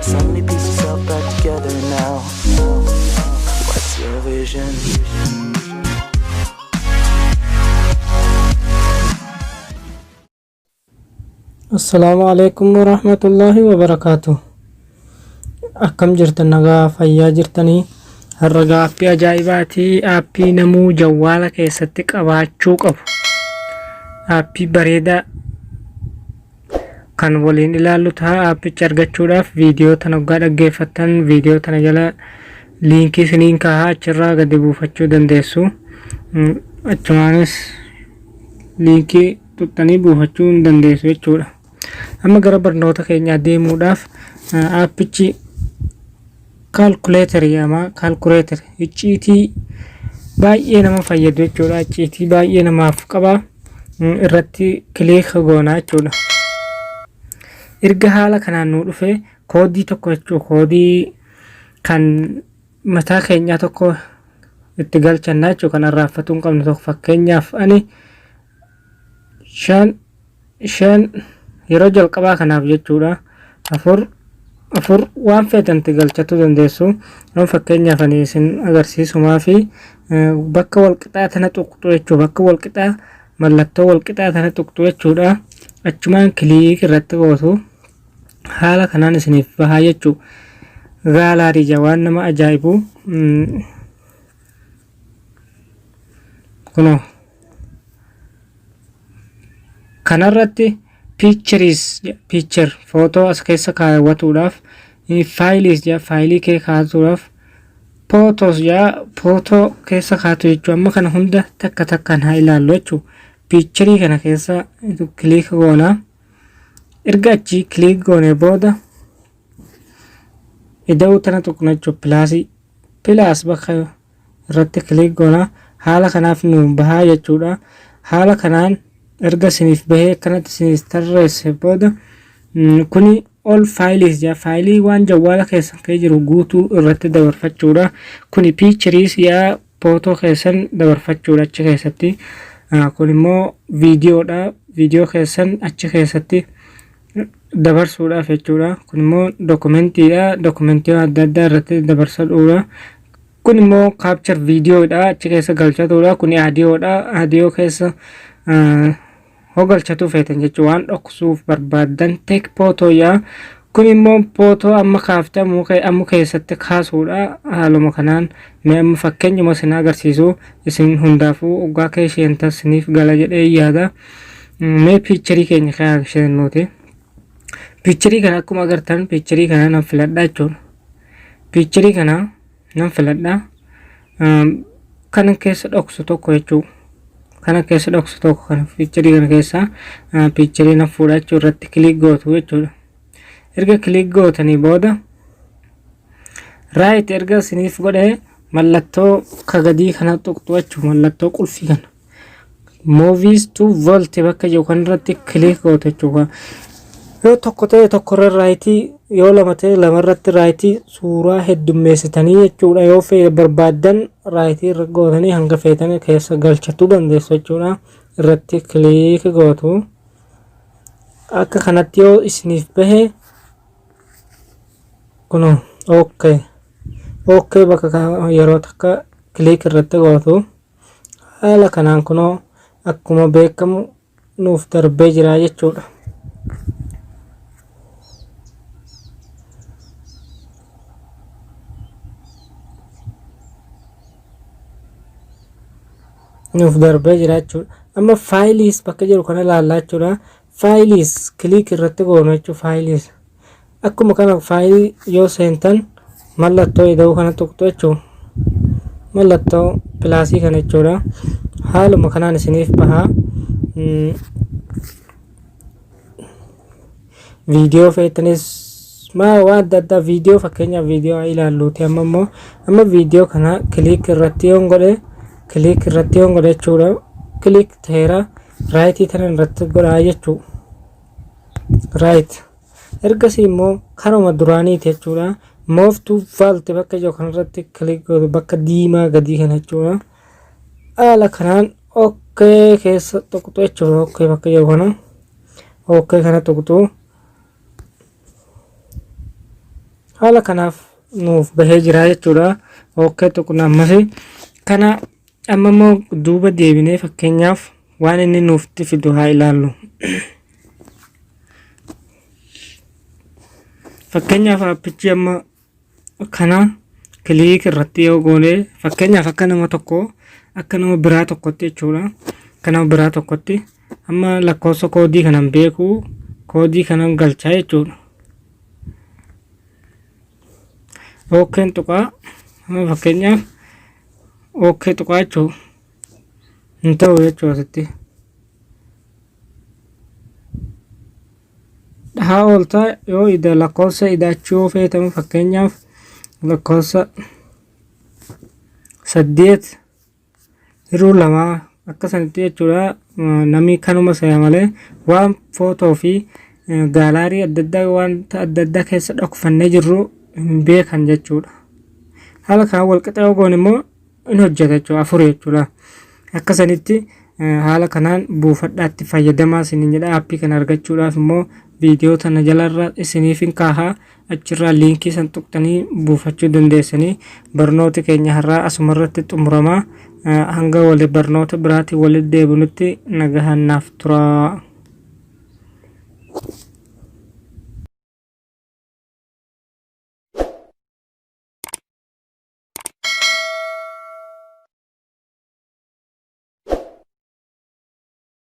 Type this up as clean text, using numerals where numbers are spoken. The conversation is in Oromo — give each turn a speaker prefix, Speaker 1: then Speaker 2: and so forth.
Speaker 1: Suddenly piece yourself back together now. What's your vision?
Speaker 2: Assalamu alaikum warahmatullahi wabarakatuh. Akkam jirtan nagaa fayyaa jirtanii har'a gaaffii ajaa'ibaatii aappii namuu jawwaala keessatti qabaachuu qabu. Aappii bareedaa kan waliin ilaallu ta'a. Aappicha argachuudhaaf viidiyoo tana waggaa dhaggeeffattan viidiyoo tana jala liinkii isiniin kaa'aa achirraa gadi buufachuu dandeessu. Achumaanis liinkii tuqxanii buufachuu dandeessu jechuudha. Amma gara barnoota keenya deemuudhaaf aappichi calculator jedhama. Calculator icciitii baay'ee nama fayyadu jechuudha. Icciitii baay'ee namaaf qaba. Irratti kilik goona jechuudha. Erga haala kanaan nu dhufe koodii tokko jechuudha. Koodii kan mataa keenyaa tokko itti galchanna jechuudha. Kan arraaffatuu hin qabne tokko fakkeenyaaf ani 5 yeroo jalqabaa kanaaf jechuudha. 4 waan feetan itti galchachuu dandeessu. Fakkeenyaaf ani isin agarsiisumaa fi bakka walqixaa tana tuqxu jechuudha. Bakka walqixaa mallattoo walqixaa tana tuqxu jechuudha. Achumaan kilik irratti gootu haala kanaan isiniif bahaa jechuudha. Gaalaarii waan nama ajaa'ibu kuno kanarratti picture footoo as keessa kaawwatuudhaaf faayilis faayilii kee kaa'uudhaaf photos footoo keessa kaa'atu jechuudha. Amma kana hunda takka takkaan haa ilaallu jechuudha. Picture kana keessa kilik goona. Erga achi kilik goone booda ida'uu tana tuqna jechuudha. Pilaas bakka irratti kilik goona. Haala kanaaf nu bahaa jechuudha. Haala kanaan erga isiniif bahee kanatti isiniif tarreesse booda kuni all files faayilii waan jawwaala keessan kee jiru guutuu irratti dabarfachuudha. Kuni pictures footoo keessan dabarfachuudha achi keessatti. Kun immoo viidiyoodha. Viidiyoo keessan achi keessatti dabarsuudhaaf jechuudha. Kun immoo dokumentiidha. Dokumentii adda addaa irratti dabarsuudha. Kun immoo capture viidiyoodha. Achi keessa galchatuudha. Kun aadiyoodha. Aadiyoo keessa galchatu feetan jechuudha. Waan dhoksuuf barbaadan take photo kun immoo footoo amma kaaftee amma keessatti kaasuudha. Haaluma kanaan mee amma fakkeenyuma isin agarsiisu isin hundaafuu waggaa kee isheen isiniif gala jedhee yaada. Mee picture keenya kan isheenuuti. Picture kana akkuma agartan picture kana nan filadha jechuudha. Picture kana nan filadha. Kana keessa dhoksu tokko jechuudha. Kana keessa dhoksu tokko kana picture kana keessa picture nan fuudha jechuudha. Irratti kilik gootu jechuudha. Erga kilik gootanii booda right erga isiniif godhe mallattoo kagadii kana tuqxu jechuudha. Mallattoo qulfii kana movies to vault bakka jiru kan irratti kilik gootu jechuudha. Yoo tokko ta'e tokkorra raayitii yoo lama ta'e lamarratti raayitii suuraa heddummeessitanii jechuudha. Yoo barbaadan raayitii irra gootanii hanga feetan keessa galchachuu dandeessu jechuudha. Irratti kilik gootu. Akka kanatti yoo isiniif bahe kuno okay bakka yeroo takka kilik irratti gootu. Haala kanaan kuno akkuma beekamu nuuf darbee jira jechuudha. Nuuf darbee jira jechuudha. Amma faayilis bakka jiru kana ilaallaa jechuudha. Faayilis kilik irratti goonu jechuudha. Faayilis akkuma kana faayilii yoo seentan mallattoo ida'uu kana tuqxu jechuudha. Mallattoo pilaasii kana jechuudha. Haaluma kanaan isiniif bahaa. Viidiyoo feetanis waan adda addaa viidiyoo fakkeenyaaf viidiyoo ilaalluuti. Amma viidiyoo kana kilik irratti yoon godhe jechuudha. Kilik ta'eera raayitii tana irratti godhaa jechuudha. Raayit ergasii immoo karuma duraaniiti jechuudha. Move to vault bakka jiru kanarratti kilik gootu bakka diimaa gadii kana jechuudha. Haala kanaan okay keessa tuqxu jechuudha. Okay bakka jiru kana okay kana tuqxu. haala kanaaf nuuf bahee jira jechuudha. Okay tokko ammas kana amma immoo duuba deebinee fakkeenyaaf waan inni nuuf fidu haa ilaallu. Fakkeenyaaf appichi amma kana kiliik irratti yoo goone fakkeenyaaf akka nama tokko akka nama biraa tokkotti jechuudha. Akka nama biraa tokkotti amma lakkoofsa koodii kanan beeku koodii kanan galchaa jechuudha. Okay tuqaa fakkeenyaaf okay tuqaa jechuudha. Hin ta'u jechuudha asitti. Haa ooltaa yoo ida lakkoofsa ida'achuu feetamu fakkeenyaaf lakkoofsa 8 akka sanitti jechuudha. Namni kanuma saya malee waan footoo fi gaalaarii adda addaa wanta adda addaa keessa dhokfannee jirru hin beekan jechuudha. Haala kanaan wal qixa yoo goone immoo in hojjeta jechuudha 4 jechuudha. Akka sanitti haala kanaan buufadhaatti fayyadamaa isiniin jedha. Aappii kana argachuudhaaf immoo viidiyoo tana jalarra isiniif hin kaahaa achirraa liinkii san tuqxanii buufachuu dandeessanii. Barnooti keenya har'aa asumarratti xumuramaa. Hanga wali barnoota biraatiin walitti deebinutti nagahannaaf turaa.